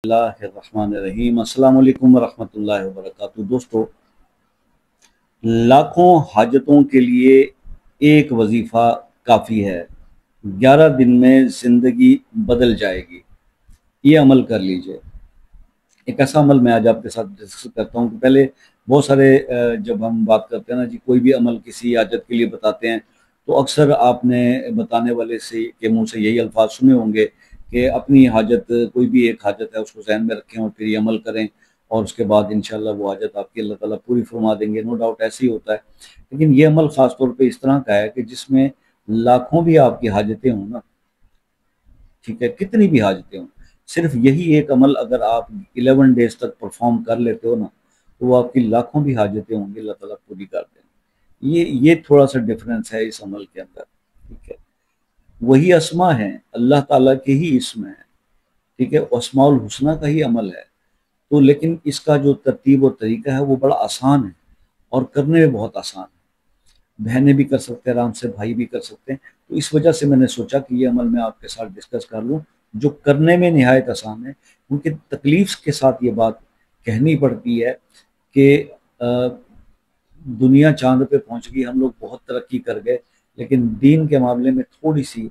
اللہ الرحمن الرحیم۔ السلام علیکم ورحمۃ اللہ وبرکاتہ۔ دوستو، لاکھوں حاجتوں کے لیے ایک وظیفہ کافی ہے، 11 دن میں زندگی بدل جائے گی۔ یہ عمل کر لیجئے۔ ایک ایسا عمل میں آج آپ کے ساتھ ڈسکس کرتا ہوں کہ پہلے بہت سارے جب ہم بات کرتے ہیں نا کوئی بھی عمل کسی حاجت کے لیے بتاتے ہیں تو اکثر آپ نے بتانے والے سے کے منہ سے یہی الفاظ سنے ہوں گے کہ اپنی حاجت، کوئی بھی ایک حاجت ہے اس کو ذہن میں رکھیں اور پھر یہ عمل کریں اور اس کے بعد انشاءاللہ وہ حاجت آپ کی اللہ تعالیٰ پوری فرما دیں گے۔ نو ڈاؤٹ ایسے ہی ہوتا ہے، لیکن یہ عمل خاص طور پہ اس طرح کا ہے کہ جس میں لاکھوں بھی آپ کی حاجتیں ہوں نا، ٹھیک ہے، کتنی بھی حاجتیں ہوں، صرف یہی ایک عمل اگر آپ 11 ڈیز تک پرفارم کر لیتے ہو نا تو وہ آپ کی لاکھوں بھی حاجتیں ہوں گی، اللہ تعالیٰ پوری کر دیں گے۔ یہ تھوڑا سا ڈفرینس ہے اس عمل کے اندر، ٹھیک ہے۔ وہی اسما ہیں، اللہ تعالیٰ کے ہی اسم ہیں، ٹھیک ہے، اسماء الحسنہ کا ہی عمل ہے تو، لیکن اس کا جو ترتیب اور طریقہ ہے وہ بڑا آسان ہے اور کرنے میں بہت آسان ہے۔ بہنیں بھی کر سکتے ہیں آرام سے، بھائی بھی کر سکتے ہیں، تو اس وجہ سے میں نے سوچا کہ یہ عمل میں آپ کے ساتھ ڈسکس کر لوں جو کرنے میں نہایت آسان ہے، کیونکہ تکلیف کے ساتھ یہ بات کہنی پڑتی ہے کہ دنیا چاند پہ پہنچ گئی، ہم لوگ بہت ترقی کر گئے، لیکن دین کے معاملے میں تھوڑی سی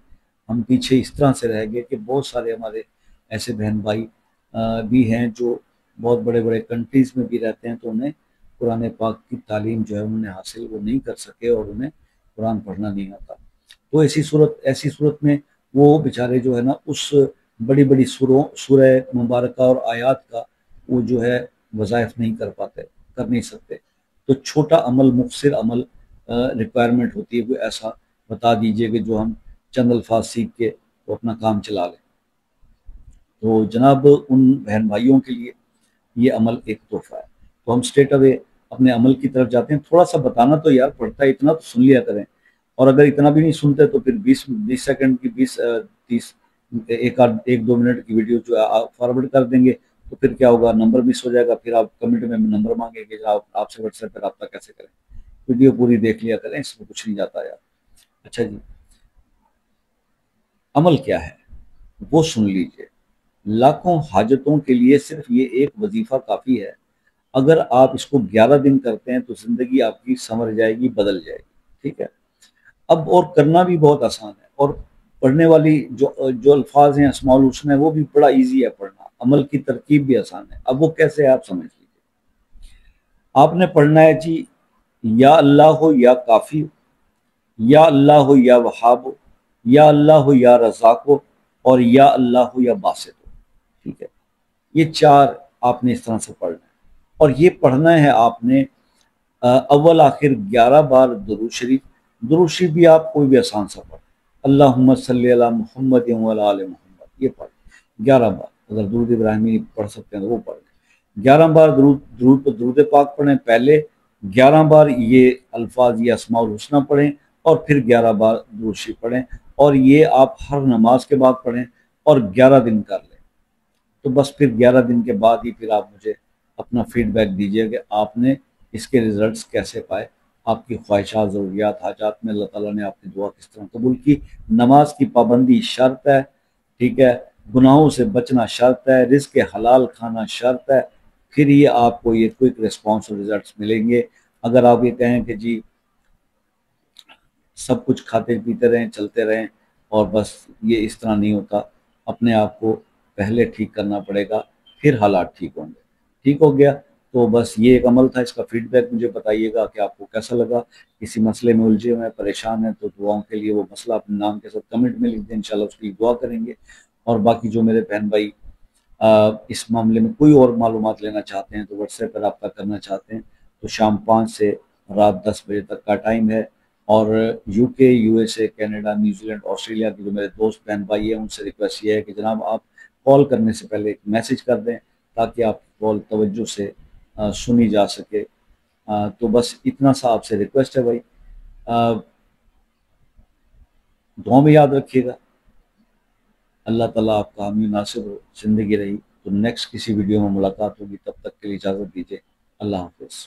ہم پیچھے اس طرح سے رہ گئے کہ بہت سارے ہمارے ایسے بہن بھائی بھی ہیں جو بہت بڑے بڑے کنٹریز میں بھی رہتے ہیں تو انہیں قرآن پاک کی تعلیم جو ہے انہوں نے حاصل وہ نہیں کر سکے اور انہیں قرآن پڑھنا نہیں آتا۔ تو ایسی صورت میں وہ بیچارے جو ہے نا اس بڑی بڑی سورہ مبارکہ اور آیات کا وہ جو ہے وظائف نہیں کر پاتے، کر نہیں سکتے، تو چھوٹا عمل، مختصر عمل ریکوائرمنٹ ہوتی ہے، کوئی ایسا بتا دیجئے کہ جو ہم چند الفاظ سیکھ کے وہ اپنا کام چلا لیں۔ تو جناب ان بہن بھائیوں کے لیے یہ عمل ایک تحفہ ہے، تو ہم اسٹریٹ اوے اپنے عمل کی طرف جاتے ہیں۔ تھوڑا سا بتانا تو یار پڑتا ہے، اتنا تو سن لیا کریں، اور اگر اتنا بھی نہیں سنتے تو پھر 20 سیکنڈ کی 30 ایک دو منٹ کی ویڈیو جو ہے آپ فارورڈ کر دیں گے تو پھر کیا ہوگا، نمبر مس ہو جائے گا، پھر آپ کمنٹ میں نمبر مانگیں گے کہ آپ سے واٹس ایپ پہ رابطہ کیسے کریں۔ ویڈیو پوری دیکھ لیا کریں، اس میں کچھ نہیں جاتا یار۔ اچھا جی، عمل کیا ہے وہ سن لیجئے۔ لاکھوں حاجتوں کے لیے صرف یہ ایک وظیفہ کافی ہے، اگر آپ اس کو 11 دن کرتے ہیں تو زندگی آپ کی سنور جائے گی، بدل جائے گی، ٹھیک ہے۔ اب اور کرنا بھی بہت آسان ہے، اور پڑھنے والی جو الفاظ ہیں اسماء الحسنہ وہ بھی بڑا ایزی ہے پڑھنا، عمل کی ترکیب بھی آسان ہے۔ اب وہ کیسے ہے آپ سمجھ لیجیے۔ آپ نے پڑھنا ہے جی، یا اللہ ہو یا کافی، یا اللہ ہو یا وہاب ہو، یا اللہ ہو یا رزاق ہو، اور یا اللہ ہو یا باسط ہو، ٹھیک ہے۔ یہ 4 آپ نے اس طرح سے پڑھنا ہے، اور یہ پڑھنا ہے آپ نے اول آخر 11 بار درود شریف بھی آپ کوئی بھی آسان سا پڑھ، اللہم صلی علی محمد وعلی آل محمد، یہ پڑھ 11 بار۔ اگر درود ابراہیمی پڑھ سکتے ہیں تو وہ پڑھ لیں۔ 11 بار درود پاک پڑھیں پہلے، 11 بار یہ الفاظ، یہ اسماء الحسنہ پڑھیں، اور پھر 11 بار درود شریف پڑھیں، اور یہ آپ ہر نماز کے بعد پڑھیں اور 11 دن کر لیں۔ تو بس پھر 11 دن کے بعد ہی پھر آپ مجھے اپنا فیڈ بیک دیجیے کہ آپ نے اس کے ریزلٹس کیسے پائے، آپ کی خواہشات، ضروریات، حاجات میں اللہ تعالیٰ نے آپ کی دعا کس طرح قبول کی۔ نماز کی پابندی شرط ہے، ٹھیک ہے، گناہوں سے بچنا شرط ہے، رزق حلال کھانا شرط ہے، پھر یہ آپ کو یہ کوئک ریسپانس اور ریزلٹس ملیں گے۔ اگر آپ یہ کہیں کہ جی سب کچھ کھاتے پیتے رہیں، چلتے رہیں اور بس یہ اس طرح نہیں ہوتا، اپنے آپ کو پہلے ٹھیک کرنا پڑے گا، پھر حالات ٹھیک ہوں گے۔ ٹھیک ہو گیا؟ تو بس یہ ایک عمل تھا، اس کا فیڈ بیک مجھے بتائیے گا کہ آپ کو کیسا لگا۔ کسی مسئلے میں الجھے ہوئے ہیں، پریشان ہیں، تو دعاؤں کے لیے وہ مسئلہ اپنے نام کے ساتھ کمنٹ میں لکھ دیں، انشاءاللہ اس کی دعا کریں گے۔ اور باقی جو میرے بہن بھائی اس معاملے میں کوئی اور معلومات لینا چاہتے ہیں تو واٹس ایپ پر رابطہ کرنا چاہتے ہیں تو شام 5 سے رات 10 بجے تک کا ٹائم ہے، اور یو کے، U S A, Canada, New Zealand, Australia کے جو میرے دوست بہن بھائی ہیں ان سے ریکویسٹ یہ ہے کہ جناب آپ کال کرنے سے پہلے ایک میسج کر دیں تاکہ آپ کی کال توجہ سے سنی جا سکے۔ تو بس اتنا سا آپ سے ریکویسٹ ہے بھائی، دعاؤں میں یاد رکھیے گا۔ اللہ تعالیٰ آپ کا حامی ناصر ہو، زندگی رہی تو نیکسٹ کسی ویڈیو میں ملاقات ہوگی، تب تک کے لیے اجازت دیجیے، اللہ حافظ۔